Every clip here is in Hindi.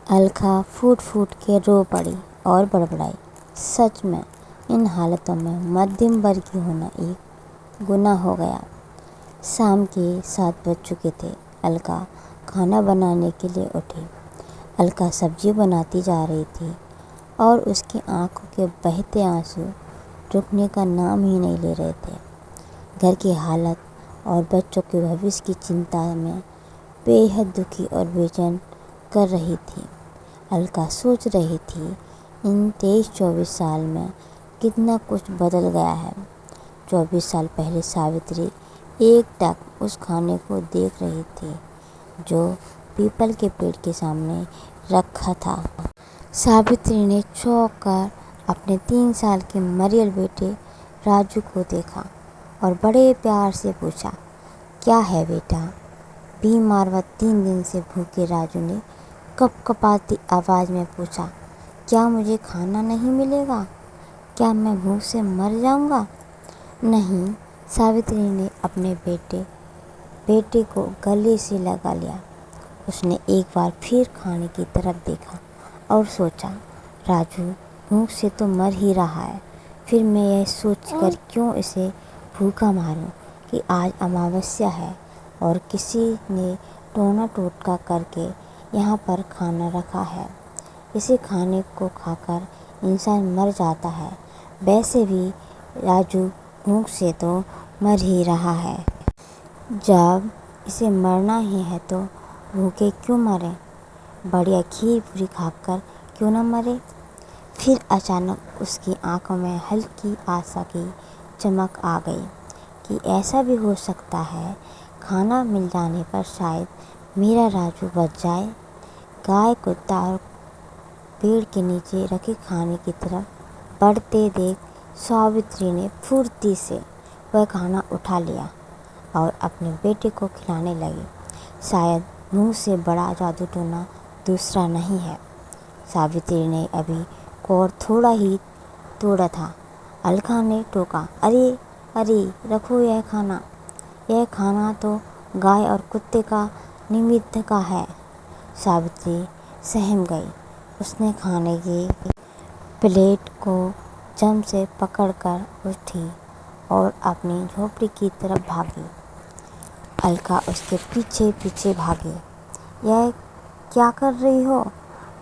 अलका फूट फूट के रो पड़ी और बड़बड़ाई, सच में इन हालतों में मध्यम वर्गीय होना एक गुनाह हो गया। शाम के 7 बज चुके थे। अलका खाना बनाने के लिए उठी। अलका सब्जी बनाती जा रही थी और उसकी आंखों के बहते आंसू रुकने का नाम ही नहीं ले रहे थे। घर की हालत और बच्चों के भविष्य की चिंता में बेहद दुखी और बेचैन कर रही थी। अलका सोच रही थी इन 23-24 साल में कितना कुछ बदल गया है। 24 साल पहले सावित्री एकटक उस खाने को देख रही थी जो पीपल के पेड़ के सामने रखा था। सावित्री ने चौंक कर अपने 3 साल के मरियल बेटे राजू को देखा और बड़े प्यार से पूछा, क्या है बेटा? बीमार व 3 दिन से भूखे राजू ने कपकपाती आवाज़ में पूछा, क्या मुझे खाना नहीं मिलेगा? क्या मैं भूख से मर जाऊंगा? नहीं, सावित्री ने अपने बेटे को गले से लगा लिया। उसने एक बार फिर खाने की तरफ देखा और सोचा, राजू भूख से तो मर ही रहा है, फिर मैं यह सोचकर क्यों इसे भूखा मारूं कि आज अमावस्या है और किसी ने टोना टोटका करके यहाँ पर खाना रखा है। इसी खाने को खाकर इंसान मर जाता है। वैसे भी राजू भूख से तो मर ही रहा है। जब इसे मरना ही है तो भूखे क्यों मरे? बढ़िया खीर पूरी खाकर क्यों न मरे? फिर अचानक उसकी आंखों में हल्की आशा की चमक आ गई कि ऐसा भी हो सकता है, खाना मिल जाने पर शायद मेरा राजू बच जाए। गाय, कुत्ता और पेड़ के नीचे रखे खाने की तरफ बढ़ते देख सावित्री ने फुर्ती से वह खाना उठा लिया और अपने बेटे को खिलाने लगी। शायद मुंह से बड़ा जादू टोना दूसरा नहीं है। सावित्री ने अभी कोर थोड़ा ही तोड़ा था। अलका ने टोका, अरे अरे रखो यह खाना तो गाय और कुत्ते का निमित्त का है। सावित्री सहम गई। उसने खाने की प्लेट को जम से पकड़कर उठी और अपनी झोपड़ी की तरफ भागी। अलका उसके पीछे पीछे भागी। यह क्या कर रही हो?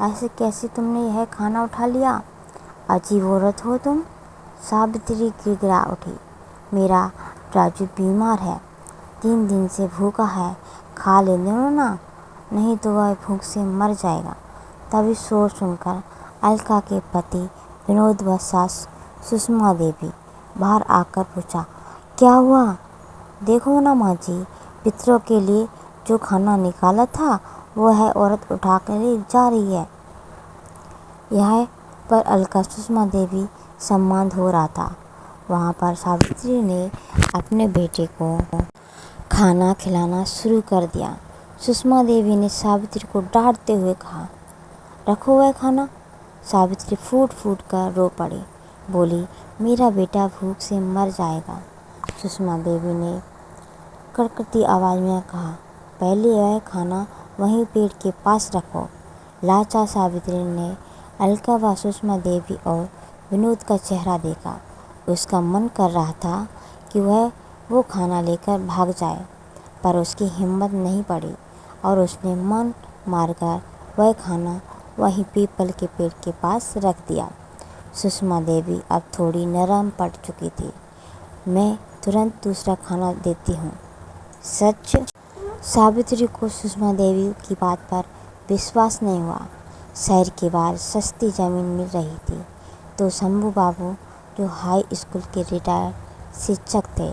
ऐसे कैसे तुमने यह खाना उठा लिया? अजीब औरत हो तुम। सावित्री गिड़गिड़ा उठी। मेरा राजू बीमार है, 3 दिन से भूखा है, खा लेने दो ना, नहीं तो वह भूख से मर जाएगा। तभी शोर सुनकर अलका के पति विनोद व सास सुषमा देवी बाहर आकर पूछा, क्या हुआ? देखो ना माँ जी, पितरों के लिए जो खाना निकाला था वो है औरत उठा कर ले जा रही है। यह पर अलका सुषमा देवी सम्मान हो रहा था। वहाँ पर सावित्री ने अपने बेटे को खाना खिलाना शुरू कर दिया। सुषमा देवी ने सावित्री को डांटते हुए कहा, रखो वह खाना। सावित्री फूट फूट कर रो पड़ी, बोली, मेरा बेटा भूख से मर जाएगा। सुषमा देवी ने कड़कती आवाज़ में कहा, पहले वह खाना वहीं पेट के पास रखो। लाचार सावित्री ने अलका व सुषमा देवी और विनोद का चेहरा देखा। उसका मन कर रहा था कि वह वो खाना लेकर भाग जाए, पर उसकी हिम्मत नहीं पड़ी और उसने मन मारकर वह खाना वहीं पीपल के पेड़ के पास रख दिया। सुषमा देवी अब थोड़ी नरम पड़ चुकी थी। मैं तुरंत दूसरा खाना देती हूँ। सच? सावित्री को सुषमा देवी की बात पर विश्वास नहीं हुआ। शहर के बाहर सस्ती ज़मीन मिल रही थी तो शंभू बाबू, जो हाई स्कूल के रिटायर्ड शिक्षक थे,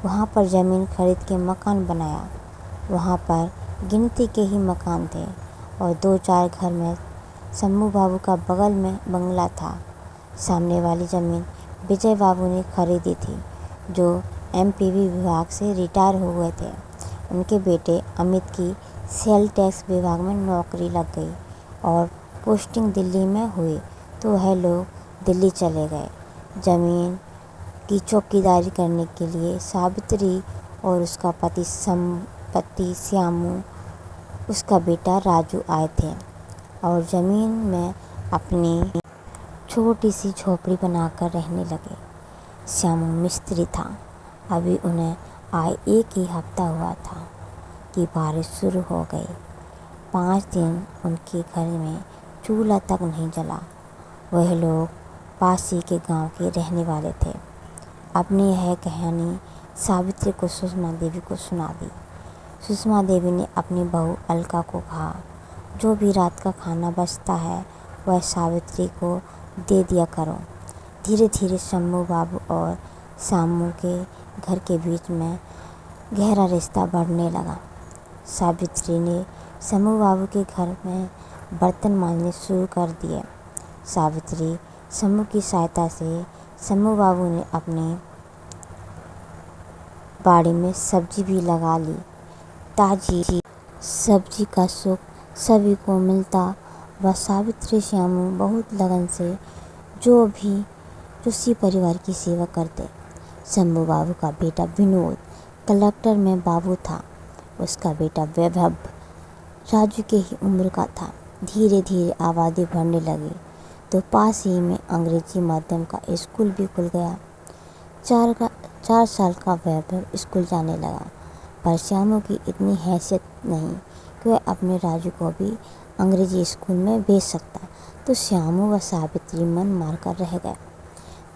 वहाँ पर ज़मीन खरीद के मकान बनाया। वहाँ पर गिनती के ही मकान थे और 2-4 घर में शंभू बाबू का बगल में बंगला था। सामने वाली ज़मीन विजय बाबू ने खरीदी थी, जो एमपीवी विभाग से रिटायर हो गए थे। उनके बेटे अमित की सेल टैक्स विभाग में नौकरी लग गई और पोस्टिंग दिल्ली में हुई तो वह लोग दिल्ली चले गए। ज़मीन की चौकीदारी करने के लिए सावित्री और उसका पति श्यामू, उसका बेटा राजू आए थे। और ज़मीन में अपनी छोटी सी झोपड़ी बनाकर रहने लगे। श्यामू मिस्त्री था। अभी उन्हें आए एक ही हफ्ता हुआ था कि बारिश शुरू हो गई। 5 दिन उनके घर में चूल्हा तक नहीं जला। वह लोग पास ही के गांव के रहने वाले थे। अपनी यह कहानी सावित्री को सुषमा देवी को सुना दी। सुषमा देवी ने अपनी बहू अलका को कहा, जो भी रात का खाना बचता है वह सावित्री को दे दिया करो। धीरे धीरे शंभू बाबू और श्यामू के घर के बीच में गहरा रिश्ता बढ़ने लगा। सावित्री ने शंभू बाबू के घर में बर्तन मांजने शुरू कर दिए। सावित्री शंभू की सहायता से शंभू बाबू ने अपनी बाड़ी में सब्जी भी लगा ली। ताजी सब्जी का सुख सभी को मिलता व सावित्री श्यामू बहुत लगन से जो भी उसी परिवार की सेवा करते। शंभू बाबू का बेटा विनोद कलेक्टर में बाबू था। उसका बेटा वैभव राजू के ही उम्र का था। धीरे धीरे आबादी बढ़ने लगी तो पास ही में अंग्रेजी माध्यम का स्कूल भी खुल गया। 4 साल का वैभव स्कूल जाने लगा, पर श्यामू की इतनी हैसियत नहीं कि वह अपने राजू को भी अंग्रेजी स्कूल में भेज सकता। तो श्यामू व सावित्री मन मारकर रह गए।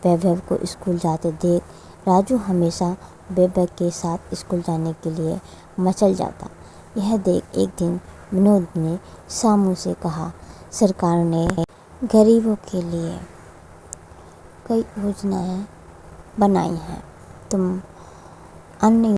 वैभव को स्कूल जाते देख राजू हमेशा वैभव के साथ स्कूल जाने के लिए मचल जाता। यह देख एक दिन विनोद ने श्यामू से कहा, सरकार ने गरीबों के लिए कई योजनाएं बनाई हैं, तुम अन्य